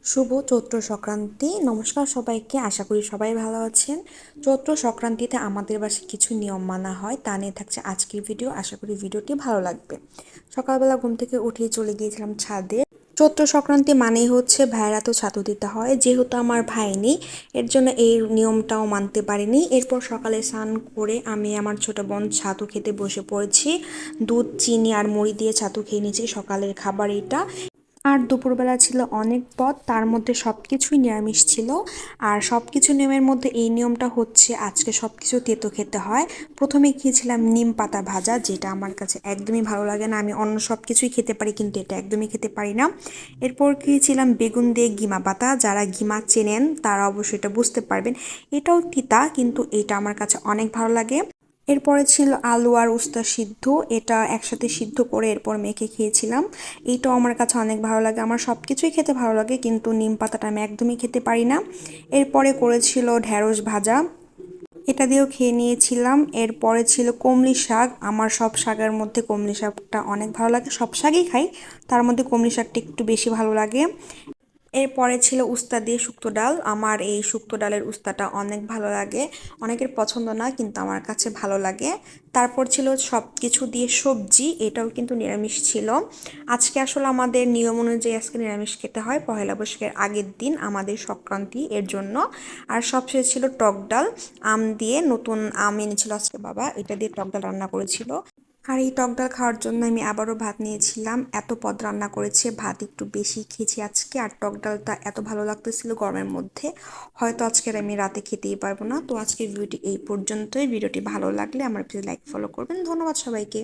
শুভ চৈত্র সংক্রান্তি। নমস্কার সবাইকে, আশা করি সবাই ভালো আছেন। চৈত্র সংক্রান্তিতে আমাদের বাসায় কিছু নিয়ম মানা হয়, তা নিয়ে থাকছে আজকের ভিডিও। আশা করি ভিডিওটি ভালো লাগবে। সকালবেলা ঘুম থেকে উঠেই চলে গিয়েছিলাম ছাদে। চৈত্র সংক্রান্তি মানেই হচ্ছে ভাইয়েরা তো ছাতু দিতে হয়, যেহেতু আমার ভাই নেই এর জন্য এই নিয়মটাও মানতে পারিনি। এরপর সকালে স্নান করে আমি আমার ছোট বোন ছাতু খেতে বসে পড়েছি। দুধ, চিনি আর মুড়ি দিয়ে ছাতু খেয়ে নিয়েছি, সকালের খাবার এটা। আর দুপুরবেলা ছিল অনেক পদ, তার মধ্যে সব কিছুই নিরামিষ ছিল। আর সব কিছু নিয়মের মধ্যে এই নিয়মটা হচ্ছে আজকে সব কিছু তেতো খেতে হয়। প্রথমে খেয়েছিলাম নিম পাতা ভাজা, যেটা আমার কাছে একদমই ভালো লাগে না। আমি অন্য সব কিছুই খেতে পারি কিন্তু এটা একদমই খেতে পারি না। এরপর খেয়েছিলাম বেগুন দিয়ে গিমা পাতা। যারা গিমা চেনেন তারা অবশ্যই এটা বুঝতে পারবেন। এটাও তিতা, কিন্তু এটা আমার কাছে অনেক ভালো লাগে। এরপরে ছিল আলু আর উস্তা সিদ্ধ, এটা একসাথে সিদ্ধ করে এরপর মেখে খেয়েছিলাম। এইটাও আমার কাছে অনেক ভালো লাগে। আমার সব কিছুই খেতে ভালো লাগে, কিন্তু নিম পাতাটা আমি একদমই খেতে পারি না। এরপরে করেছিল ঢ্যাঁড়স ভাজা, এটা দিয়েও খেয়ে নিয়েছিলাম। এরপরে ছিল কমলি শাক। আমার সব শাকের মধ্যে কমলি শাকটা অনেক ভালো লাগে, সব শাকই খাই, তার মধ্যে কমলি শাকটা একটু বেশি ভালো লাগে। এরপরে ছিল উস্তা দিয়ে শুক্তো ডাল। আমার এই শুক্তো ডালের উস্তাটা অনেক ভালো লাগে। অনেকের পছন্দ না, কিন্তু আমার কাছে ভালো লাগে। তারপর ছিল সব কিছু দিয়ে সবজি, এটাও কিন্তু নিরামিষ ছিল। আজকে আসলে আমাদের নিয়ম অনুযায়ী আজকে নিরামিষ খেতে হয়, পহেলা বৈশাখের আগের দিন আমাদের সংক্রান্তি এর জন্য। আর সবশেষে ছিল টক ডাল, আম দিয়ে, নতুন আম এনেছিল আজকে বাবা, এটা দিয়ে টক ডাল রান্না করেছিল। আর এই টক ডাল খাওয়ার জন্য আমি আবারও ভাত নিয়েছিলাম। এত পদ রান্না করেছে, ভাত একটু বেশি খেয়েছি আজকে। আর টক ডালটা এত ভালো লাগতেছিল গরমের মধ্যে, হয়তো আজকের আমি রাতে খেতেই পারবো না। তো আজকের ভিডিওটি এই পর্যন্তই। ভিডিওটি ভালো লাগলে আমার প্লিজ লাইক ফলো করবেন। ধন্যবাদ সবাইকে।